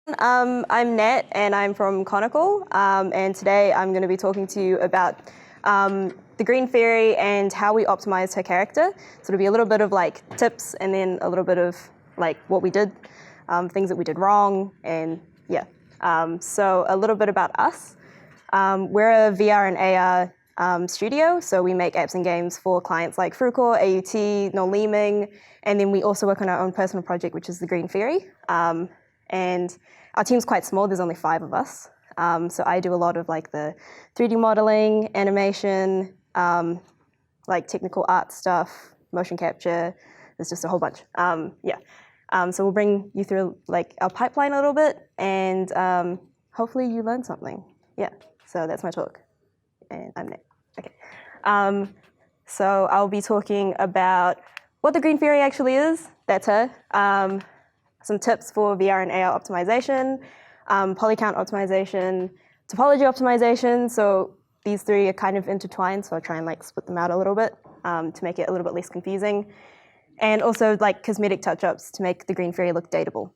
I'm Nat, and I'm from Conical, and today I'm going to be talking to you about the Green Fairy and how we optimized her character. So it'll be a little bit of like tips, and then a little bit of like what we did, things that we did wrong, and yeah. So a little bit about us. We're a VR and AR studio, so we make apps and games for clients like Frucor, AUT, Noliming, and then we also work on our own personal project, which is the Green Fairy. And our team's quite small, there's only 5 of us. So I do a lot of like the 3D modeling, animation, like technical art stuff, motion capture, there's just a whole bunch. So we'll bring you through like our pipeline a little bit, and hopefully you learn something. Yeah, so that's my talk. And I'm Nick. Okay. So I'll be talking about what the Green Fairy actually is. That's her. Some tips for VR and AR optimization, polycount optimization, topology optimization. So these 3 are kind of intertwined, so I'll try and like split them out a little bit to make it a little bit less confusing. And also like cosmetic touch-ups to make the Green Fairy look dateable.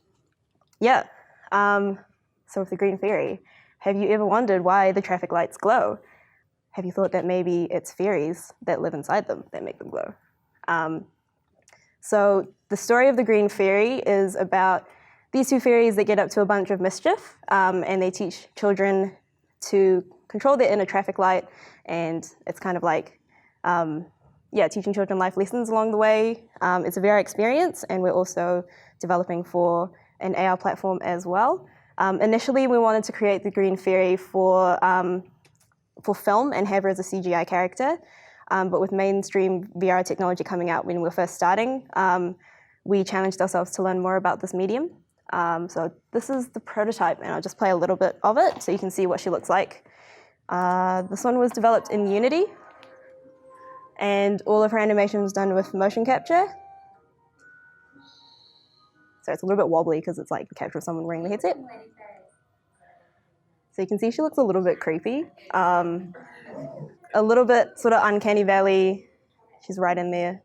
Yeah. So with the Green Fairy, have you ever wondered why the traffic lights glow? Have you thought that maybe it's fairies that live inside them that make them glow? So the story of the Green Fairy is about these 2 fairies that get up to a bunch of mischief, and they teach children to control their inner traffic light, and it's kind of like, teaching children life lessons along the way. It's a VR experience, and we're also developing for an AR platform as well. Initially, we wanted to create the Green Fairy for film and have her as a CGI character. But with mainstream VR technology coming out when we were first starting, we challenged ourselves to learn more about this medium. So this is the prototype, and I'll just play a little bit of it so you can see what she looks like. This one was developed in Unity, and all of her animation was done with motion capture. So it's a little bit wobbly because it's like the capture of someone wearing the headset. So you can see she looks a little bit creepy. A little bit sort of uncanny valley. She's right in there.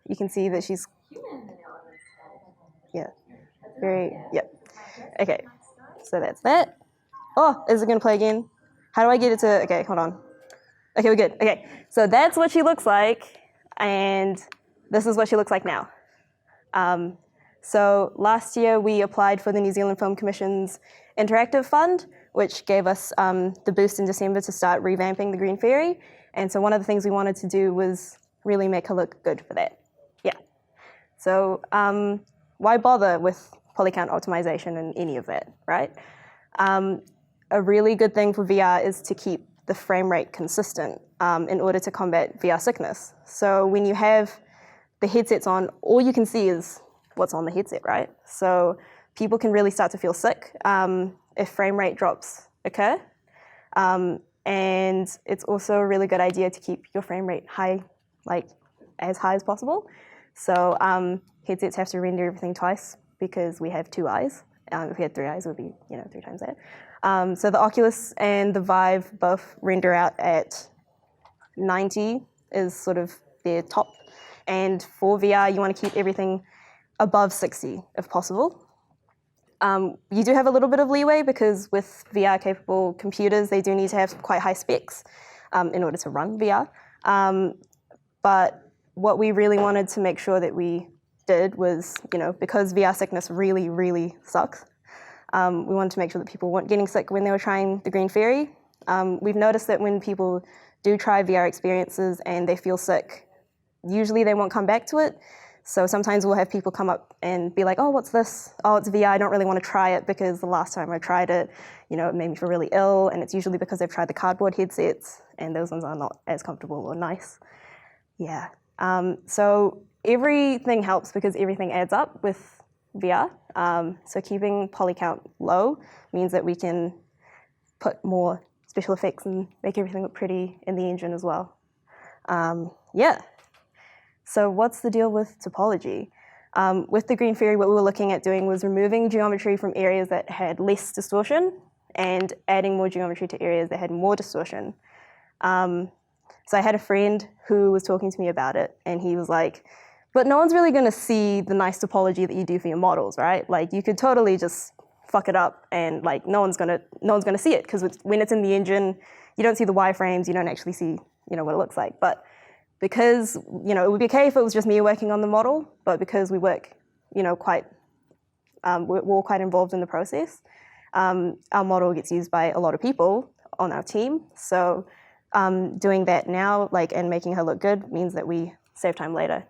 You can see that she's, Okay, so that's that. Oh, is it gonna play again? How do I get it to, okay, hold on. Okay, we're good. Okay, so that's what she looks like, and this is what she looks like now. So last year we applied for the New Zealand Film Commission's Interactive Fund, which gave us the boost in December to start revamping the Green Fairy. And so one of the things we wanted to do was really make her look good for that. Yeah. So why bother with polycount optimization and any of that, right? A really good thing for VR is to keep the frame rate consistent in order to combat VR sickness. So when you have the headsets on, all you can see is what's on the headset, right? So people can really start to feel sick if frame rate drops occur. And it's also a really good idea to keep your frame rate high, like as high as possible. So headsets have to render everything twice because we have 2 eyes. If we had 3 eyes, it would be 3 times that. So the Oculus and the Vive both render out at 90 is sort of their top. And for VR, you want to keep everything above 60 if possible. You do have a little bit of leeway because with VR-capable computers, they do need to have quite high specs in order to run VR. But what we really wanted to make sure that we did was, because VR sickness really, really sucks, we wanted to make sure that people weren't getting sick when they were trying the Green Fairy. We've noticed that when people do try VR experiences and they feel sick, usually they won't come back to it. So sometimes we'll have people come up and be like, oh, what's this? Oh, it's VR, I don't really want to try it because the last time I tried it, it made me feel really ill. And it's usually because they've tried the cardboard headsets and those ones are not as comfortable or nice. Yeah. So everything helps because everything adds up with VR. So keeping poly count low means that we can put more special effects and make everything look pretty in the engine as well. So what's the deal with topology? With the Green Fairy, what we were looking at doing was removing geometry from areas that had less distortion and adding more geometry to areas that had more distortion. So I had a friend who was talking to me about it, and he was like, But no one's really going to see the nice topology that you do for your models, right? Like you could totally just fuck it up, and like no one's gonna see it, because when it's in the engine, you don't see the wireframes, you don't actually see what it looks like. But because it would be okay if it was just me working on the model, but because we work quite we're all quite involved in the process, our model gets used by a lot of people on our team. So doing that now, and making her look good, means that we save time later.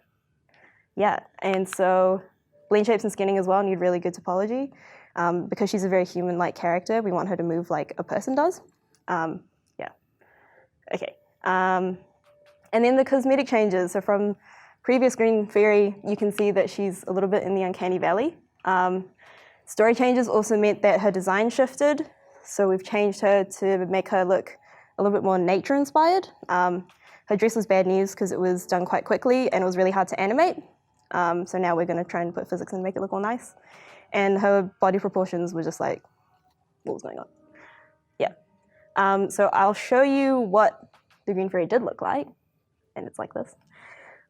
Yeah, and so blend shapes and skinning as well need really good topology. Because she's a very human-like character, we want her to move like a person does. Yeah, okay. And then the cosmetic changes. So from previous Green Fairy, you can see that she's a little bit in the uncanny valley. Story changes also meant that her design shifted. So we've changed her to make her look a little bit more nature-inspired. Her dress was bad news because it was done quite quickly and it was really hard to animate. So now we're going to try and put physics in and make it look all nice. And her body proportions were just like, what was going on? Yeah. So I'll show you what the Green Fairy did look like. And it's like this.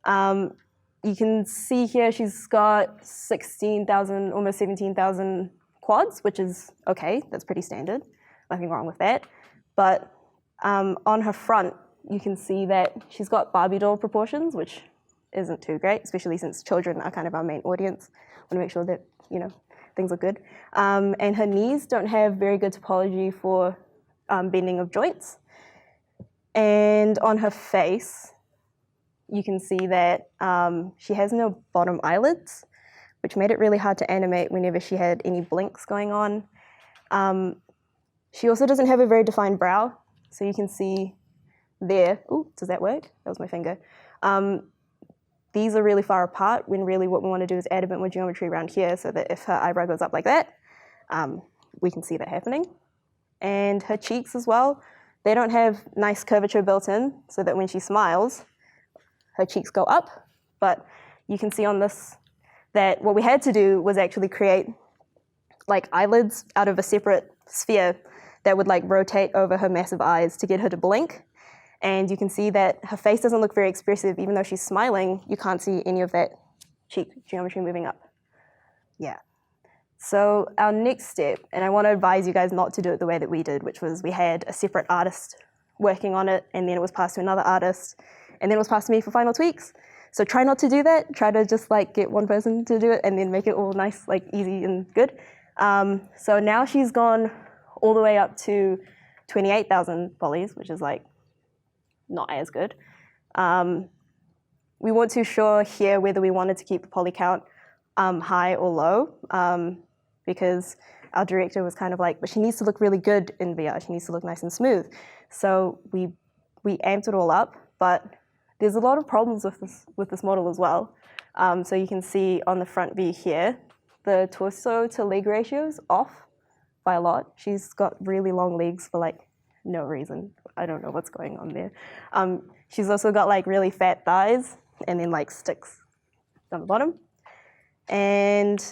You can see here she's got 16,000, almost 17,000 quads, which is okay. That's pretty standard. Nothing wrong with that. But on her front, you can see that she's got Barbie doll proportions, which isn't too great, especially since children are kind of our main audience. Want to make sure that, things are good. And her knees don't have very good topology for bending of joints. And on her face, you can see that she has no bottom eyelids, which made it really hard to animate whenever she had any blinks going on. She also doesn't have a very defined brow. So you can see there, ooh, does that work? That was my finger. These are really far apart when really what we want to do is add a bit more geometry around here so that if her eyebrow goes up like that, we can see that happening. And her cheeks as well, they don't have nice curvature built in so that when she smiles, her cheeks go up. But you can see on this that what we had to do was actually create like eyelids out of a separate sphere that would like rotate over her massive eyes to get her to blink. And you can see that her face doesn't look very expressive. Even though she's smiling, you can't see any of that cheek geometry moving up. Yeah. So our next step, and I want to advise you guys not to do it the way that we did, which was we had a separate artist working on it, and then it was passed to another artist, and then it was passed to me for final tweaks. So try not to do that. Try to just like get one person to do it and then make it all nice, like easy and good. So now she's gone all the way up to 28,000 polys, which is like not as good. We weren't too sure here whether we wanted to keep the poly count high or low, because our director was kind of like, but she needs to look really good in VR. She needs to look nice and smooth. So we amped it all up, but there's a lot of problems with this model as well. So you can see on the front view here, the torso to leg ratio is off by a lot. She's got really long legs for like no reason. I don't know what's going on there. She's also got like really fat thighs and then like sticks down the bottom. And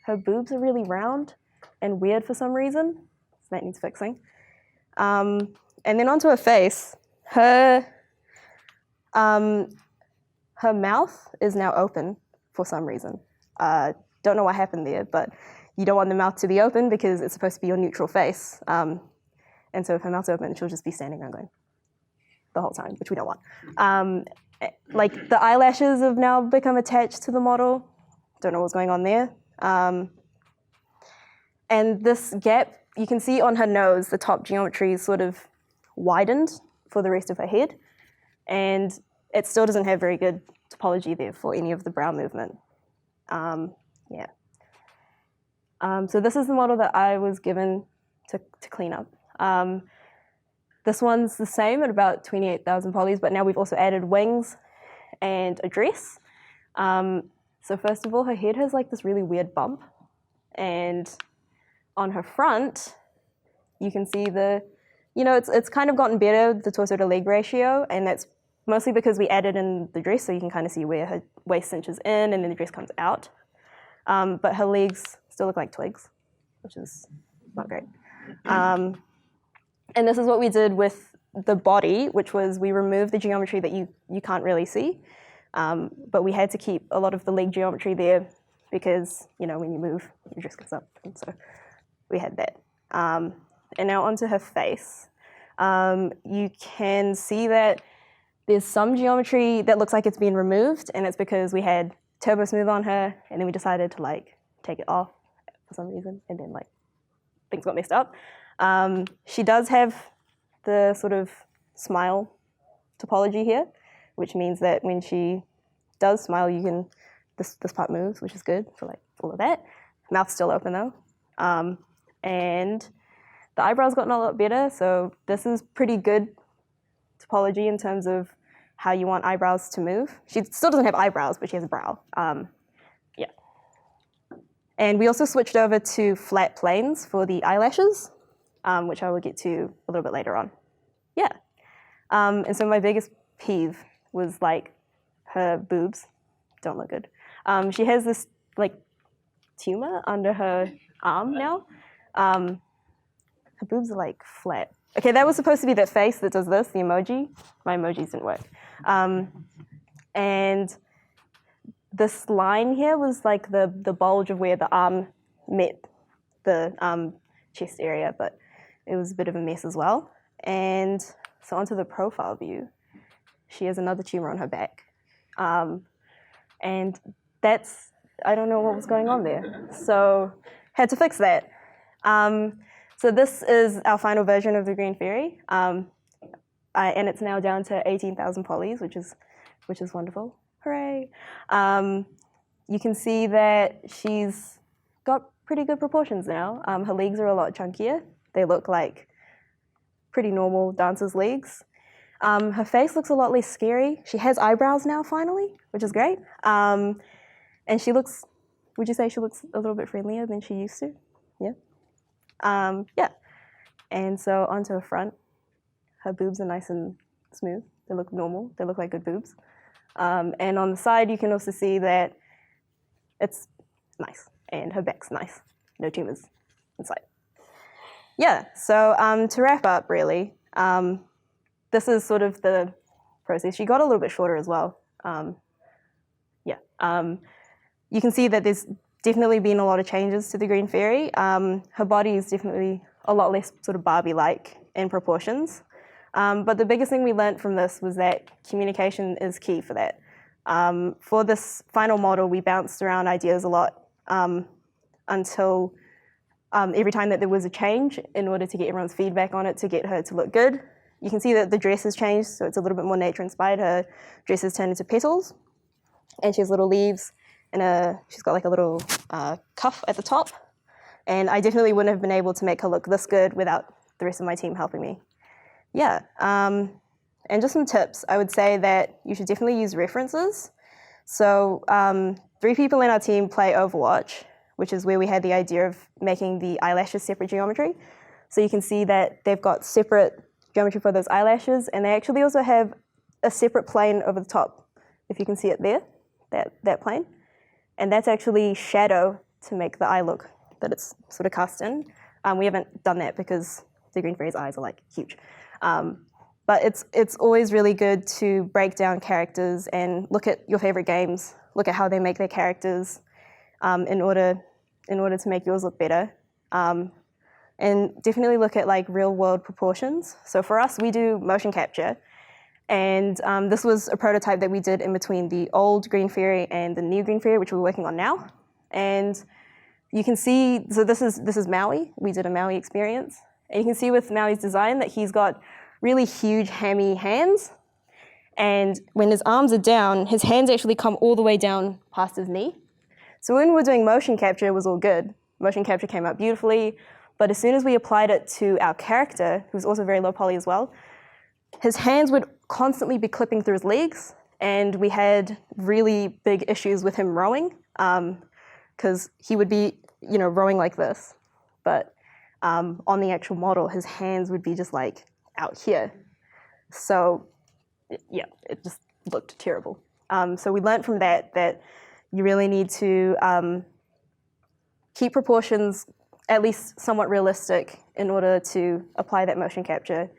her boobs are really round and weird for some reason. So that needs fixing. And then onto her face. Her mouth is now open for some reason. Don't know what happened there, but you don't want the mouth to be open because it's supposed to be your neutral face. And so if her mouth's open, she'll just be standing around going the whole time, which we don't want. Like the eyelashes have now become attached to the model. Don't know what's going on there. And this gap, you can see on her nose, the top geometry is sort of widened for the rest of her head. And it still doesn't have very good topology there for any of the brow movement. Yeah. So this is the model that I was given to clean up. This one's the same at about 28,000 polys, but now we've also added wings and a dress. So first of all, her head has like this really weird bump. And on her front, you can see it's kind of gotten better, the torso to leg ratio, and that's mostly because we added in the dress, so you can kind of see where her waist cinches in and then the dress comes out. But her legs still look like twigs, which is not great. And this is what we did with the body, which was we removed the geometry that you can't really see. But we had to keep a lot of the leg geometry there because, when you move, your dress goes up. And so we had that. And now onto her face. You can see that there's some geometry that looks like it's been removed, and it's because we had Turbo Smooth on her, and then we decided to take it off for some reason, and then things got messed up. She does have the sort of smile topology here, which means that when she does smile, this part moves, which is good for all of that. Mouth's still open though. And the eyebrows gotten a lot better, so this is pretty good topology in terms of how you want eyebrows to move. She still doesn't have eyebrows, but she has a brow. Yeah. And we also switched over to flat planes for the eyelashes, which I will get to a little bit later on. Yeah. And so my biggest peeve was her boobs don't look good. She has this tumor under her arm now. Her boobs are flat. Okay, that was supposed to be that face that does this, the emoji. My emojis didn't work. And this line here was the bulge of where the arm met the chest area, but it was a bit of a mess as well. And so onto the profile view, she has another tumor on her back. And I don't know what was going on there. So had to fix that. So this is our final version of the Green Fairy. And it's now down to 18,000 polys, which is wonderful. Hooray. You can see that she's got pretty good proportions now. Her legs are a lot chunkier. They look like pretty normal dancer's legs. Her face looks a lot less scary. She has eyebrows now, finally, which is great. And would you say she looks a little bit friendlier than she used to? Yeah. Yeah. And so onto her front. Her boobs are nice and smooth. They look normal. They look like good boobs. And on the side, you can also see that it's nice. And her back's nice. No tumors inside. Yeah, so to wrap up, really, this is sort of the process. She got a little bit shorter as well. You can see that there's definitely been a lot of changes to the Green Fairy. Her body is definitely a lot less sort of Barbie-like in proportions. But the biggest thing we learned from this was that communication is key for that. For this final model, we bounced around ideas a lot until every time that there was a change, in order to get everyone's feedback on it to get her to look good. You can see that the dress has changed, so it's a little bit more nature-inspired. Her dress has turned into petals, and she has little leaves, and she's got a little cuff at the top. And I definitely wouldn't have been able to make her look this good without the rest of my team helping me. Yeah, and just some tips. I would say that you should definitely use references. So 3 people in our team play Overwatch, which is where we had the idea of making the eyelashes separate geometry. So you can see that they've got separate geometry for those eyelashes, and they actually also have a separate plane over the top, if you can see it there, that plane. And that's actually shadow to make the eye look that it's sort of cast in. We haven't done that because the Green Fairy's eyes are huge. But it's always really good to break down characters and look at your favorite games, look at how they make their characters in order to make yours look better. And definitely look at real world proportions. So for us, we do motion capture. And this was a prototype that we did in between the old Green Fairy and the new Green Fairy, which we're working on now. And you can see, so this is Maui. We did a Maui experience. And you can see with Maui's design that he's got really huge hammy hands. And when his arms are down, his hands actually come all the way down past his knee. So when we were doing motion capture, it was all good. Motion capture came out beautifully. But as soon as we applied it to our character, who's also very low poly as well, his hands would constantly be clipping through his legs. And we had really big issues with him rowing, because he would be, rowing like this. But on the actual model, his hands would be just out here. So yeah, it just looked terrible. So we learned from that you really need to keep proportions at least somewhat realistic in order to apply that motion capture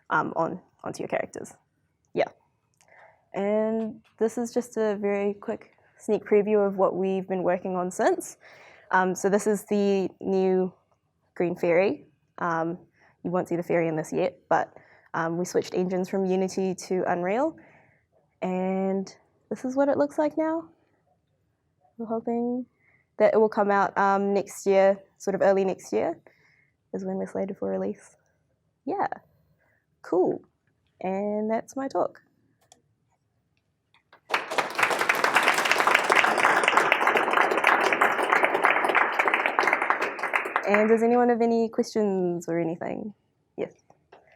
onto your characters. Yeah. And this is just a very quick sneak preview of what we've been working on since. So this is the new green ferry. You won't see the ferry in this yet, but we switched engines from Unity to Unreal. And this is what it looks like now. We're hoping that it will come out next year, sort of early next year, is when we're slated for release. Yeah, cool. And that's my talk. And does anyone have any questions or anything? Yes.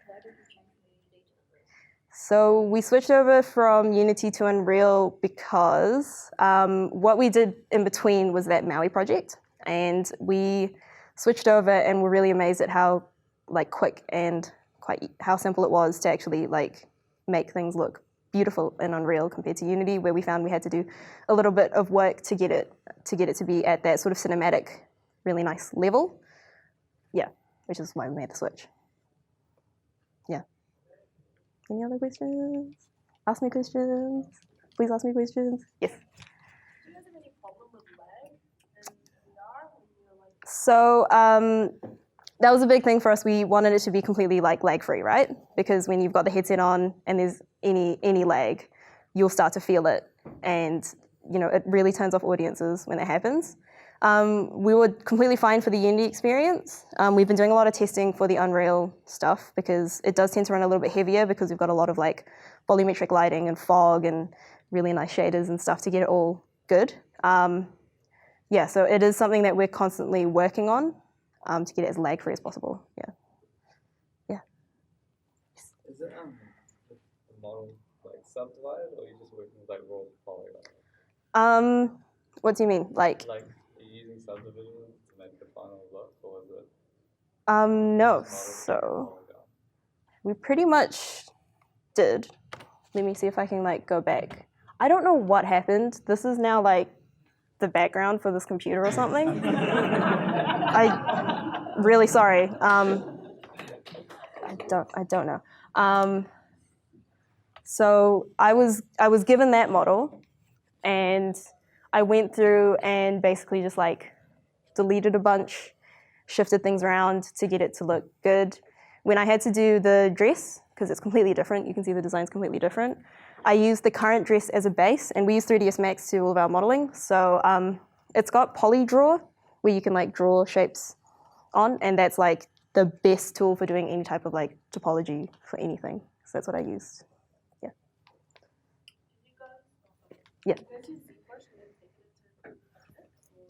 Why did you change from Unity to Unreal? So we switched over from Unity to Unreal because what we did in between was that Maui project, and we switched over and were really amazed at how quick and how simple it was to actually make things look beautiful in Unreal compared to Unity, where we found we had to do a little bit of work to get it to be at that sort of cinematic, really nice level. Yeah, which is why we made the switch. Yeah. Any other questions? Ask me questions. Please ask me questions. Yes. Do you guys have any problem with lag in VR when you're So that was a big thing for us. We wanted it to be completely lag-free, right? Because when you've got the headset on and there's any lag, you'll start to feel it, and it really turns off audiences when that happens. We were completely fine for the Unity experience. We've been doing a lot of testing for the Unreal stuff because it does tend to run a little bit heavier because we've got a lot of volumetric lighting and fog and really nice shaders and stuff to get it all good. Yeah, so it is something that we're constantly working on to get it as lag-free as possible. Yeah. Yeah. Is it the model subdivided, or are you just working with raw polygon? What do you mean? Are you using subdivision to make the final look, or is it? No. So we pretty much did. Let me see if I can go back. I don't know what happened. This is now the background for this computer or something. I'm really sorry. I don't know. So I was given that model, and I went through and basically just deleted a bunch, shifted things around to get it to look good. When I had to do the dress, because it's completely different, you can see the design's completely different, I used the current dress as a base, and we use 3ds Max to do all of our modeling. So it's got poly draw, where you can draw shapes on, and that's the best tool for doing any type of topology for anything. So that's what I used. Yeah. Yeah.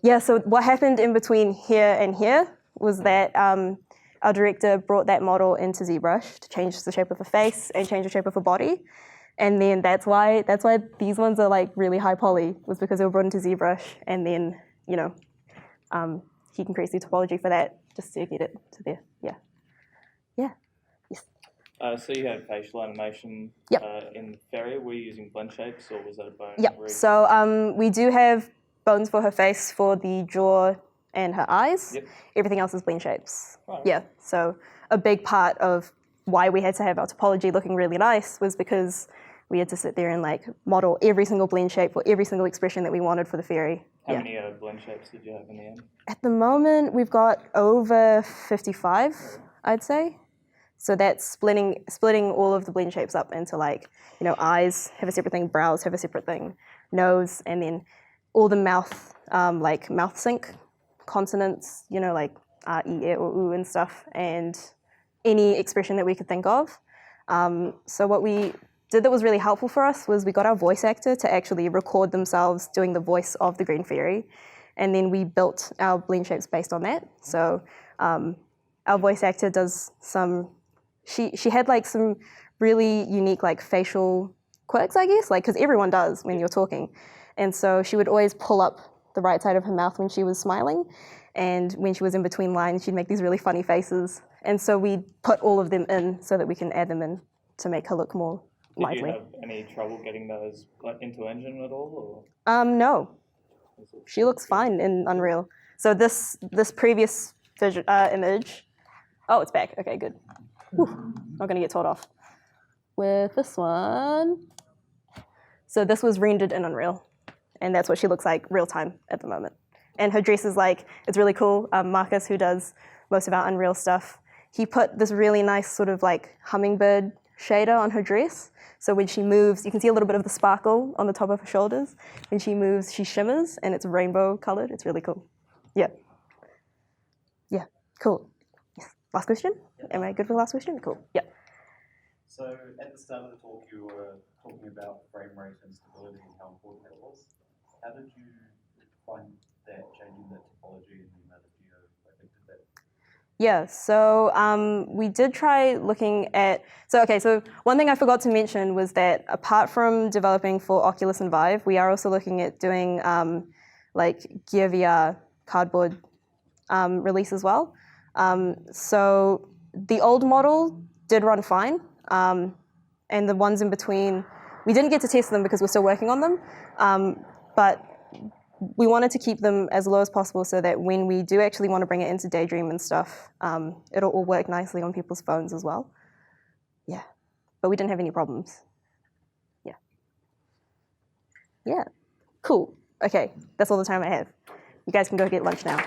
Yeah, so what happened in between here and here was that our director brought that model into ZBrush to change the shape of a face and change the shape of a body. And then that's why these ones are really high poly, was because they were brought into ZBrush, and then, he can create the topology for that just to get it to there. Yeah. Yeah. Yes. So you had facial animation in the ferry. Were you using blend shapes, or was that a bone Yep. rig? So we do have bones for her face, for the jaw and her eyes. Yep. Everything else is blend shapes. Right. Yeah. So a big part of why we had to have our topology looking really nice was because we had to sit there and model every single blend shape for every single expression that we wanted for the ferry. How many blend shapes did you have in the end? At the moment, we've got over 55, I'd say. So that's splitting all of the blend shapes up into eyes have a separate thing, brows have a separate thing, nose, and then all the mouth, mouth sync, consonants, ah, e, or oo and stuff, and any expression that we could think of. So what we did that was really helpful for us was we got our voice actor to actually record themselves doing the voice of the green fairy, and then we built our blend shapes based on that. So our voice actor does some, she had some really unique facial quirks, I guess, because everyone does when you're talking. And so she would always pull up the right side of her mouth when she was smiling, and when she was in between lines, she'd make these really funny faces. And so we put all of them in so that we can add them in to make her look more lively. Did you have any trouble getting those into Engine at all? No. She looks fine in Unreal. So this previous image, oh, it's back. Okay, good. Whew, not gonna get told off. With this one, So this was rendered in Unreal, and that's what she looks like real time at the moment. And her dress is like, it's really cool. Marcus, who does most of our Unreal stuff, he put this really nice sort of like hummingbird shader on her dress. So when she moves, you can see a little bit of the sparkle on the top of her shoulders. When she moves, she shimmers, and it's rainbow colored. It's really cool. Yeah. Yeah, cool. Yes. Last question? Am I good for the last question? Cool. Yeah. So at the start of the talk, you were talking about frame rate and stability and how important that was. How did you find that changing the topology and the amount of geo affected that? Yeah, so we did try looking at, so one thing I forgot to mention was that apart from developing for Oculus and Vive, we are also looking at doing like Gear VR cardboard release as well. So the old model did run fine, and the ones in between, we didn't get to test them because we're still working on them, but we wanted to keep them as low as possible so that when we do actually want to bring it into Daydream and stuff, it'll all work nicely on people's phones as well. Yeah, but we didn't have any problems. Yeah. Yeah, cool. Okay, that's all the time I have. You guys can go get lunch now.